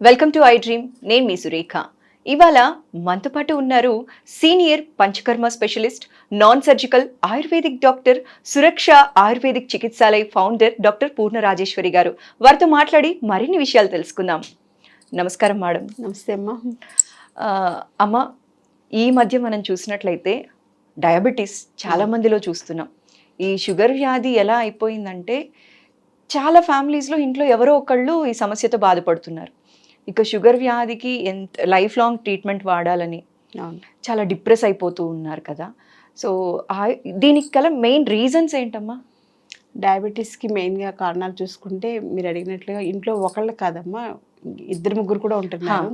Welcome to I dream. నేను మీ సురేఖ. ఇవాళ మనతో పాటు ఉన్నారు senior panchakarma specialist, non surgical ayurvedic doctor, Suraksha ayurvedic Chikitsalaya founder doctor Purna Rajeshwari గారు. వారితో మాట్లాడి మరిన్ని విషయాలు తెలుసుకుందాం. నమస్కారం మేడం. నమస్తే అమ్మ. అమ్మ, ఈ మధ్య మనం చూసినట్లయితే డయాబెటీస్ చాలా మందిలో చూస్తున్నాం. ఈ షుగర్ వ్యాధి ఎలా అయిపోయిందంటే చాలా ఫ్యామిలీస్లో ఇంట్లో ఎవరో ఒకళ్ళు ఈ సమస్యతో బాధపడుతున్నారు. ఇక షుగర్ వ్యాధికి ఎంత లైఫ్ లాంగ్ ట్రీట్మెంట్ వాడాలని చాలా డిప్రెస్ అయిపోతూ ఉన్నారు కదా. సో దీనికి గల మెయిన్ రీజన్స్ ఏంటమ్మా? డయాబెటీస్కి మెయిన్గా కారణాలు చూసుకుంటే మీరు అడిగినట్లుగా ఇంట్లో ఒకళ్ళు కాదమ్మా, ఇద్దరు ముగ్గురు కూడా ఉంటున్నారు.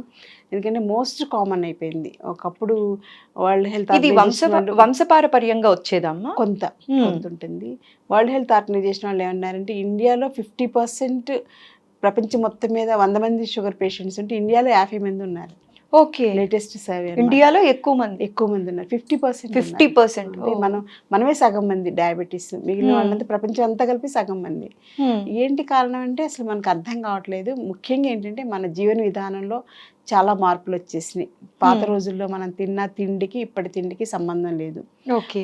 ఎందుకంటే మోస్ట్ కామన్ అయిపోయింది. ఒకప్పుడు వరల్డ్ హెల్త్ ఇది వంశపారపర్యంగా వచ్చేదమ్మా? కొంత ఉంటుంది. వరల్డ్ హెల్త్ ఆర్గనైజేషన్ వాళ్ళు ఏమన్నారంటే ఇండియాలో 50% ప్రపంచం మొత్తం మీద 100 మంది షుగర్ పేషెంట్స్ ఉంటే ఇండియాలో 50 మంది ఉన్నారు. Okay, latest survey. ఇండియాలో ఎక్కువ మంది ఉన్నారు, 50%. మనమే సగం మంది డయాబెటీస్, మిగిలిన వాళ్ళంతా ప్రపంచం అంతా కలిపి సగం మంది. ఏంటి కారణం అంటే అసలు మనకు అర్థం కావట్లేదు. ముఖ్యంగా ఏంటంటే మన జీవన విధానంలో చాలా మార్పులు వచ్చేసినాయి. పాత రోజుల్లో మనం తిన్న తిండికి ఇప్పటి తిండికి సంబంధం లేదు.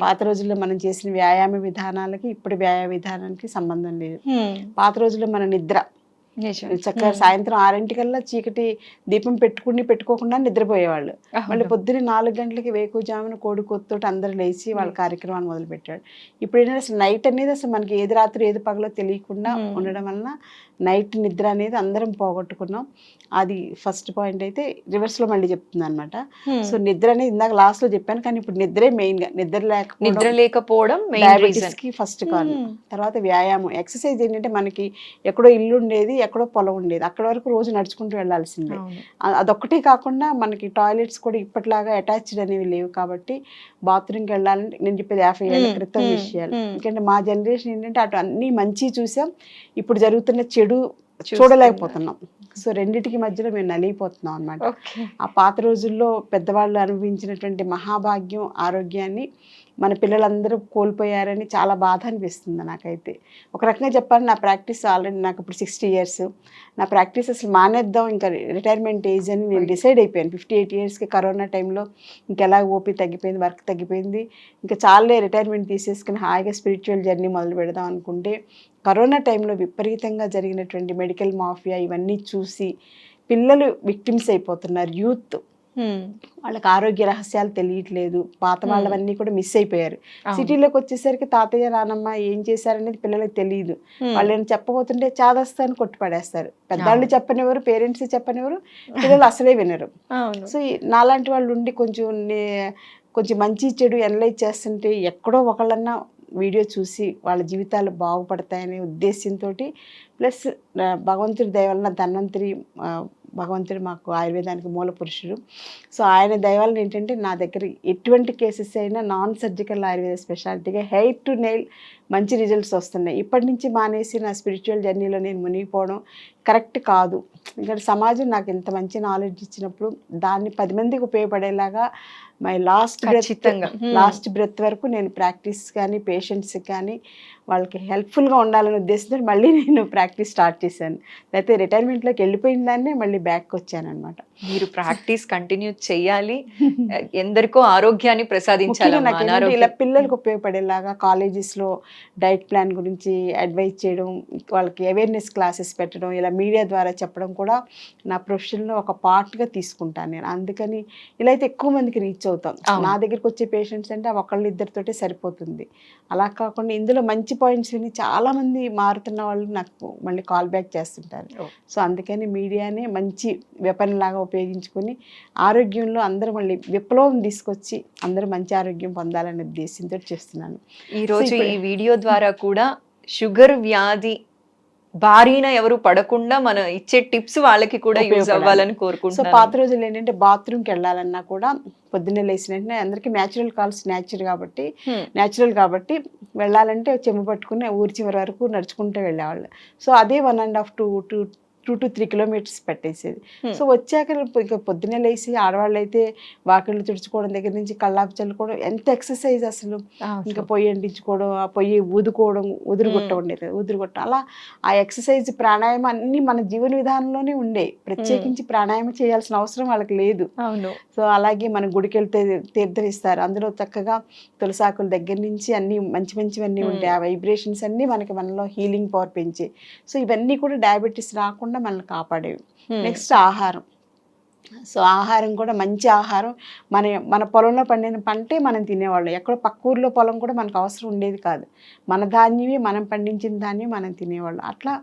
పాత రోజుల్లో మనం చేసిన వ్యాయామ విధానాలకి ఇప్పటి వ్యాయామ విధానానికి సంబంధం లేదు. పాత రోజుల్లో మన నిద్ర చక్కగా సాయంత్రం 6 చీకటి దీపం పెట్టుకోకుండా నిద్రపోయేవాళ్ళు. మళ్ళీ పొద్దున్న 4 గంటలకి వేకువజామున కోడి కొత్తోటి అందరూ లేచి వాళ్ళ కార్యక్రమాన్ని మొదలు పెట్టాడు. ఇప్పుడు ఏంటంటే అసలు నైట్ అనేది అసలు మనకి ఏది రాత్రి ఏది పగలో తెలియకుండా ఉండడం వలన నైట్ నిద్ర అనేది అందరం పోగొట్టుకున్నాం. అది ఫస్ట్ పాయింట్. అయితే రివర్స్లో మళ్ళీ చెప్తుంది అనమాట. సో నిద్ర అనేది ఇందాక లాస్ట్లో చెప్పాను, కానీ ఇప్పుడు నిద్రే మెయిన్గా. నిద్ర లేకపోవడం డయాబెటీస్కి ఫస్ట్ కారణం. తర్వాత వ్యాయామం, ఎక్సర్సైజ్. ఏంటంటే మనకి ఎక్కడో ఇల్లు ఉండేది, ఎక్కడో పొలం ఉండేది, అక్కడ వరకు రోజు నడుచుకుంటూ వెళ్లాల్సిందే. అదొక్కటే కాకుండా మనకి టాయిలెట్స్ కూడా ఇప్పటిలాగా అటాచ్డ్ అనేవి లేవు. కాబట్టి బాత్రూమ్కి వెళ్ళాలంటే నేను చెప్పేది 50 ఏళ్ళ క్రితం విషయాలు. ఎందుకంటే మా జనరేషన్ ఏంటంటే అటు అన్ని మంచి చూసాం, ఇప్పుడు జరుగుతున్న చెడు చూడలేకపోతున్నాం. సో రెండిటికి మధ్యలో మేము నలిగిపోతున్నాం అనమాట. ఆ పాత రోజుల్లో పెద్దవాళ్ళు అనుభవించినటువంటి మహాభాగ్యం, ఆరోగ్యాన్ని మన పిల్లలందరూ కోల్పోయారని చాలా బాధ అనిపిస్తుంది నాకైతే. ఒక రకంగా చెప్పాలి, నా ప్రాక్టీస్ ఆల్రెడీ నాకు ఇప్పుడు 60 years. నా ప్రాక్టీస్ అసలు మానేద్దాం, ఇంకా రిటైర్మెంట్ ఏజ్ అని నేను డిసైడ్ అయిపోయాను. 58 yearsకి కరోనా టైంలో ఇంకెలా ఓపీ తగ్గిపోయింది, వర్క్ తగ్గిపోయింది, ఇంకా చాలే రిటైర్మెంట్ తీసేసుకుని హాయిగా స్పిరిచువల్ జర్నీ మొదలు పెడదాం అనుకుంటే కరోనా టైంలో విపరీతంగా జరిగినటువంటి మెడికల్ మాఫియా ఇవన్నీ చూసి పిల్లలు విక్టిమ్స్ అయిపోతున్నారు. యూత్ వాళ్ళకి ఆరోగ్య రహస్యాలు తెలియట్లేదు. పాత వాళ్ళవన్నీ కూడా మిస్ అయిపోయారు. సిటీలోకి వచ్చేసరికి తాతయ్య నానమ్మ ఏం చేశారనేది పిల్లలకు తెలియదు. వాళ్ళు ఏం చెప్పబోతుంటే చాదస్తాను కొట్టుపడేస్తారు. పెద్దవాళ్ళు చెప్పనివ్వరు, పేరెంట్స్ చెప్పనివ్వరు, పిల్లలు అసలే వినరు. సో నాలాంటి వాళ్ళు ఉండి కొంచెం మంచి చెడు అనలైజ్ చేస్తుంటే ఎక్కడో ఒకళ్ళన్నా వీడియో చూసి వాళ్ళ జీవితాలు బాగుపడతాయనే ఉద్దేశంతో, ప్లస్ భగవంతుడి దయ వలన ధన్వంతరి భగవంతుడు మాకు ఆయుర్వేదానికి మూల పురుషుడు. సో ఆయన దయవలన ఏంటంటే నా దగ్గర ఎటువంటి కేసెస్ అయినా నాన్ సర్జికల్ ఆయుర్వేద స్పెషాలిటీగా హెయిర్ టు నెయిల్ మంచి రిజల్ట్స్ వస్తున్నాయి. ఇప్పటి నుంచి మానేసి నా స్పిరిచువల్ జర్నీలో నేను మునిగిపోవడం కరెక్ట్ కాదు. ఎందుకంటే సమాజం నాకు ఇంత మంచి నాలెడ్జ్ ఇచ్చినప్పుడు దాన్ని 10 మందికి ఉపయోగపడేలాగా మై లాస్ట్ బ్రెత్ వరకు నేను ప్రాక్టీస్ కానీ పేషెంట్స్కి కానీ వాళ్ళకి హెల్ప్ఫుల్గా ఉండాలనే ఉద్దేశంతో మళ్ళీ నేను ప్రాక్టీస్ స్టార్ట్ చేశాను. లేకపోతే రిటైర్మెంట్లోకి వెళ్ళిపోయిన దాన్నే మళ్ళీ బ్యాక్ వచ్చాను అనమాట. మీరు ప్రాక్టీస్ కంటిన్యూ చేయాలి, ఎందరికో ఆరోగ్యాన్ని ప్రసాదించాలి. ఇలా పిల్లలకు ఉపయోగపడేలాగా కాలేజెస్లో డైట్ ప్లాన్ గురించి అడ్వైజ్ చేయడం, వాళ్ళకి అవేర్నెస్ క్లాసెస్ పెట్టడం, ఇలా మీడియా ద్వారా చెప్పడం కూడా నా ప్రొఫెషన్లో ఒక పార్ట్గా తీసుకుంటాను నేను. అందుకని ఇలా అయితే ఎక్కువ మందికి రీచ్ అవుతాం. నా దగ్గరికి వచ్చే పేషెంట్స్ అంటే ఒకళ్ళు ఇద్దరితోటే సరిపోతుంది. అలా కాకుండా ఇందులో మంచి పాయింట్స్ విని చాలామంది మారుతున్న వాళ్ళు నాకు మళ్ళీ కాల్ బ్యాక్ చేస్తుంటారు. సో అందుకని మీడియానే మంచి వెపన్ లాగా ఉపయోగించుకొని ఆరోగ్యంలో అందరూ మళ్ళీ విప్లవం తీసుకొచ్చి అందరూ మంచి ఆరోగ్యం పొందాలనే ఉద్దేశంతో చేస్తున్నాను. ఈరోజు ఈ వీడియో ద్వారా కూడా షుగర్ వ్యాధి బారిన ఎవరు పడకుండా మనం ఇచ్చే టిప్స్ వాళ్ళకి కూడా యూజ్ అవ్వాలని కోరుకుంటున్నాను. సో పాత రోజులు ఏంటంటే బాత్రూమ్కి వెళ్ళాలన్నా కూడా పొద్దున్నే లేచిన వెంటనే అందరికీ న్యాచురల్ కాల్స్ న్యాచురల్ కాబట్టి వెళ్ళాలంటే చెంబు పట్టుకుని ఊరి చివరి వరకు నడుచుకుంటూ వెళ్ళేవాళ్ళు. సో అదే 1.5 to 2 to 3 కిలోమీటర్స్ పెట్టేసేది. సో వచ్చాక ఇక పొద్దున్నే లేసి ఆడవాళ్ళు అయితే వాకిళ్ళు తుడుచుకోవడం దగ్గర నుంచి కళ్ళాపు చల్లుకోవడం ఎంత ఎక్సర్సైజ్ అసలు. ఇంకా పొయ్యి అంటించుకోవడం, ఆ పొయ్యి ఊదుకోవడం, ఉదురుగొట్ట ఉండేది, ఉదురుగొట్ట, అలా ఆ ఎక్సర్సైజ్ ప్రాణాయామం అన్నీ మన జీవన విధానంలోనే ఉండేవి. ప్రత్యేకించి ప్రాణాయామం చేయాల్సిన అవసరం వాళ్ళకి లేదు. అవును. సో అలాగే మన గుడికి వెళ్తే తీర్థం ఇస్తారు, అందులో చక్కగా తులసాకుల దగ్గర నుంచి అన్ని మంచి మంచివన్నీ ఉంటాయి. ఆ వైబ్రేషన్స్ అన్నీ మనలో హీలింగ్ పవర్ పెంచే. సో ఇవన్నీ కూడా డయాబెటీస్ రాకుండా మనల్ని కాపాడేవి. నెక్స్ట్ ఆహారం. సో ఆహారం కూడా మంచి ఆహారం. మన పొలంలో పండిన పంటే మనం తినేవాళ్ళం. ఎక్కడో పక్క ఊర్లో పొలం కూడా మనకు అవసరం ఉండేది కాదు. మన ధాన్యమే, మనం పండించిన ధాన్యం మనం తినేవాళ్ళం. అట్లా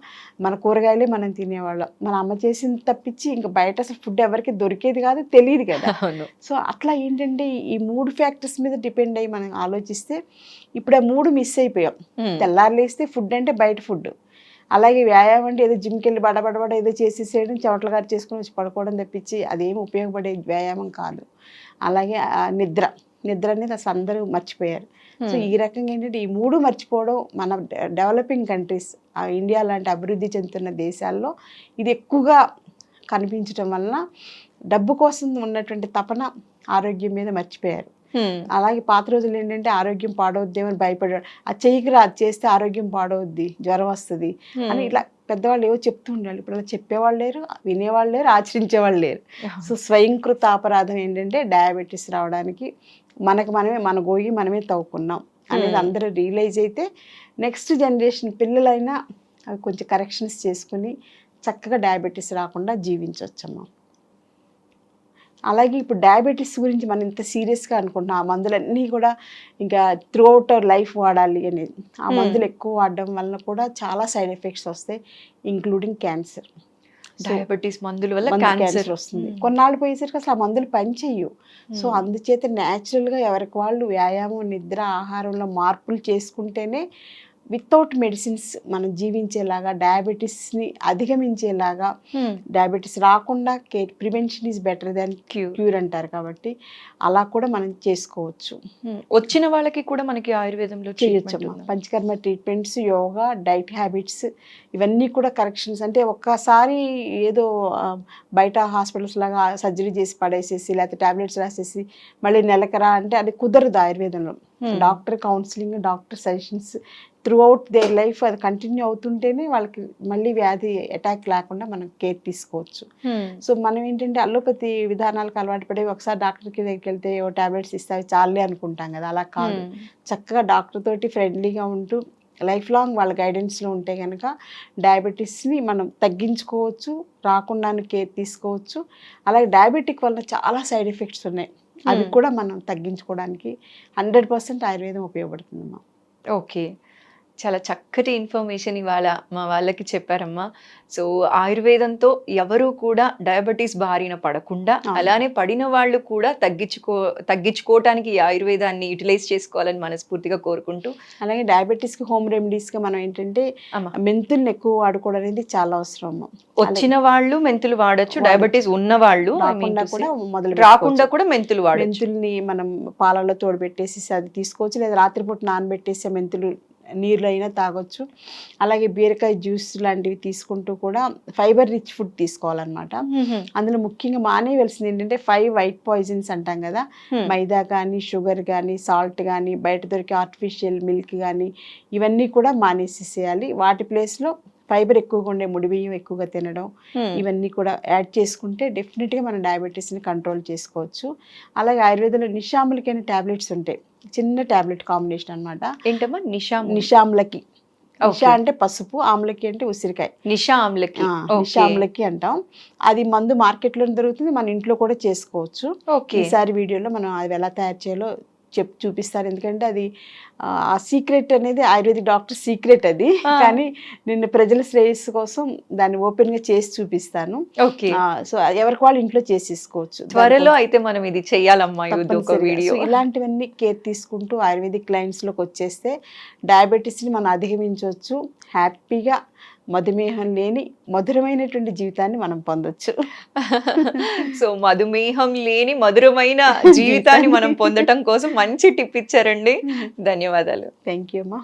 మన కూరగాయలే మనం తినేవాళ్ళం. మన అమ్మ చేసింది తప్పించి ఇంకా బయట అసలు ఫుడ్ ఎవరికి దొరికేది కాదు, తెలియదు కదా. సో అట్లా ఏంటంటే ఈ 3 ఫ్యాక్టర్స్ మీద డిపెండ్ అయ్యి మనం ఆలోచిస్తే ఇప్పుడు ఆ 3 మిస్ అయిపోయాం. తెల్లారు లేస్తే ఫుడ్ అంటే బయట ఫుడ్, అలాగే వ్యాయామం అంటే ఏదో జిమ్కి వెళ్ళి బడబడబడ ఏదో చేసేసేయడం, చెమటలు గారు చేసుకుని వచ్చి పడుకోవడం తప్పించి అదేమి ఉపయోగపడే వ్యాయామం కాదు. అలాగే నిద్ర అనేది అసలు అందరూ మర్చిపోయారు. సో ఈ రకంగా ఏంటంటే ఈ 3 మర్చిపోవడం మన డెవలపింగ్ కంట్రీస్, ఇండియా లాంటి అభివృద్ధి చెందుతున్న దేశాల్లో ఇది ఎక్కువగా కనిపించడం వలన డబ్బు కోసం ఉన్నటువంటి తపన ఆరోగ్యం మీద మర్చిపోయారు. అలాగే పాత రోజులు ఏంటంటే ఆరోగ్యం పాడవద్దేమని భయపడాడు, అది చెయ్యికిరా, అది చేస్తే ఆరోగ్యం పాడవద్ది, జ్వరం వస్తుంది అని ఇట్లా పెద్దవాళ్ళు ఏవో చెప్తూ ఉండాలి. ఇప్పుడు అలా చెప్పేవాళ్ళు లేరు, వినేవాళ్ళు లేరు, ఆచరించేవాళ్ళు లేరు. సో స్వయంకృత అపరాధం ఏంటంటే డయాబెటీస్ రావడానికి మన గోయి మనమే తవ్వుకున్నాం అనేది అందరూ రియలైజ్ అయితే నెక్స్ట్ జనరేషన్ పిల్లలైనా అవి కొంచెం కరెక్షన్స్ చేసుకుని చక్కగా డయాబెటీస్ రాకుండా జీవించవచ్చమ్మా. అలాగే ఇప్పుడు డయాబెటీస్ గురించి మనం ఇంత సీరియస్గా అనుకుంటున్నాం. ఆ మందులన్నీ కూడా ఇంకా త్రూ అవుట్ అవర్ లైఫ్ వాడాలి అనేది. ఆ మందులు ఎక్కువ వాడడం వల్ల కూడా చాలా సైడ్ ఎఫెక్ట్స్ వస్తాయి, ఇంక్లూడింగ్ క్యాన్సర్. డయాబెటీస్ మందుల వల్ల క్యాన్సర్ వస్తుంది. కొన్నాళ్ళు పోయేసరికి అసలు ఆ మందులు పనిచేయవు. సో అందుచేత న్యాచురల్గా ఎవరికి వాళ్ళు వ్యాయామం, నిద్ర, ఆహారంలో మార్పులు చేసుకుంటేనే వితౌట్ మెడిసిన్స్ మనం జీవించేలాగా, డయాబెటీస్ని అధిగమించేలాగా, డయాబెటీస్ రాకుండా prevention is better than cure అంటారు కాబట్టి అలా కూడా మనం చేసుకోవచ్చు. వచ్చిన వాళ్ళకి కూడా మనకి ఆయుర్వేదంలో చేయొచ్చమ్మా. Panchakarma treatments, yoga, diet habits ఇవన్నీ కూడా కరెక్షన్స్. అంటే ఒక్కసారి ఏదో బయట హాస్పిటల్స్ లాగా సర్జరీ చేసి పడేసేసి లేకపోతే టాబ్లెట్స్ రాసేసి మళ్ళీ నెలకరా అంటే అది కుదరదు ఆయుర్వేదంలో. Doctor counselling, doctor suggestions through out their life అది కంటిన్యూ అవుతుంటేనే వాళ్ళకి మళ్ళీ వ్యాధి అటాక్ లేకుండా మనం కేర్ తీసుకోవచ్చు. సో మనం ఏంటంటే అల్లోపతి విధానాలకు అలవాటు పడి ఒకసారి డాక్టర్కి దగ్గరికి వెళ్తే ఓ టాబ్లెట్స్ ఇస్తే చాలే అనుకుంటాం కదా, అలా కాదు. చక్కగా డాక్టర్ తోటి ఫ్రెండ్లీగా ఉంటూ లైఫ్ లాంగ్ వాళ్ళ గైడెన్స్లో ఉంటే కనుక డయాబెటీస్ని మనం తగ్గించుకోవచ్చు, రాకుండా కేర్ తీసుకోవచ్చు. అలాగే డయాబెటిక్ వల్ల చాలా సైడ్ ఎఫెక్ట్స్ ఉన్నాయి, అవి కూడా మనం తగ్గించుకోవడానికి 100% ఆయుర్వేదం ఉపయోగపడుతుందమ్మా. ఓకే, చాలా చక్కటి ఇన్ఫర్మేషన్ ఇవాళ మా వాళ్ళకి చెప్పారమ్మా. సో ఆయుర్వేదంతో ఎవరు కూడా డయాబెటీస్ బారిన పడకుండా, అలానే పడిన వాళ్ళు కూడా తగ్గించుకోవటానికి ఈ ఆయుర్వేదాన్ని యూటిలైజ్ చేసుకోవాలని మనస్ఫూర్తిగా కోరుకుంటూ, అలాగే డయాబెటీస్కి హోమ్ రెమెడీస్గా మనం ఏంటంటే మెంతుల్ని ఎక్కువ వాడుకోవడం అనేది చాలా అవసరం. వచ్చిన వాళ్ళు మెంతులు వాడచ్చు, డయాబెటీస్ ఉన్న వాళ్ళు రాకుండా కూడా మెంతులు వాడచ్చు. మెంతుల్ని మనం పాలలో తోడబెట్టేసి అది తీసుకోవచ్చు, లేదా రాత్రిపూట నానబెట్టేసి మెంతులు నీళ్ళు అయినా తాగొచ్చు. అలాగే బీరకాయ జ్యూస్ లాంటివి తీసుకుంటూ కూడా ఫైబర్ రిచ్ ఫుడ్ తీసుకోవాలన్నమాట. అందులో ముఖ్యంగా మానేయవలసింది ఏంటంటే 5 వైట్ పాయిజన్స్ అంటాం కదా, మైదా కానీ, షుగర్ కానీ, సాల్ట్ కానీ, బయట దొరికే ఆర్టిఫిషియల్ మిల్క్ కానీ, ఇవన్నీ కూడా మానేసేసేయాలి. వాటి ప్లేస్లో ఫైబర్ ఎక్కువగా ఉండే ముడి బియ్యం ఎక్కువగా తినడం, ఇవన్నీ కూడా యాడ్ చేసుకుంటే డెఫినెట్గా మనం డయాబెటీస్ని కంట్రోల్ చేసుకోవచ్చు. అలాగే ఆయుర్వేదంలో నిషాములకి టాబ్లెట్స్ ఉంటాయి, చిన్న టాబ్లెట్ కాంబినేషన్ అనమాట. ఏంటమ్మా నిషాములకి? నిషా అంటే పసుపు, ఆమ్లకి అంటే ఉసిరికాయ. నిషా ఆమ్లకి అంటాం. అది మందు మార్కెట్లో దొరుకుతుంది, మన ఇంట్లో కూడా చేసుకోవచ్చు. ఈసారి వీడియోలో మనం అది ఎలా తయారు చేయాలో చూపిస్తారు. ఎందుకంటే అది ఆ సీక్రెట్ అనేది ఆయుర్వేదిక్ డాక్టర్ సీక్రెట్ అది, కానీ నేను ప్రజల శ్రేయస్సు కోసం దాన్ని ఓపెన్ గా చేసి చూపిస్తాను. సో ఎవరికి వాళ్ళు ఇంట్లో చేసేసుకోవచ్చు. త్వరలో అయితే మనం ఇది చెయ్యాలమ్మా. ఇలాంటివన్నీ కేర్ తీసుకుంటూ ఆయుర్వేదిక్ క్లయింట్స్ లోకి వచ్చేస్తే డయాబెటీస్ ని మనం అధిగమించవచ్చు, హ్యాపీగా మధుమేహం లేని మధురమైనటువంటి జీవితాన్ని మనం పొందొచ్చు. సో మధుమేహం లేని మధురమైన జీవితాన్ని మనం పొందటం కోసం మంచి టిప్ ఇచ్చారండి. ధన్యవాదాలు. థ్యాంక్ యూ అమ్మా.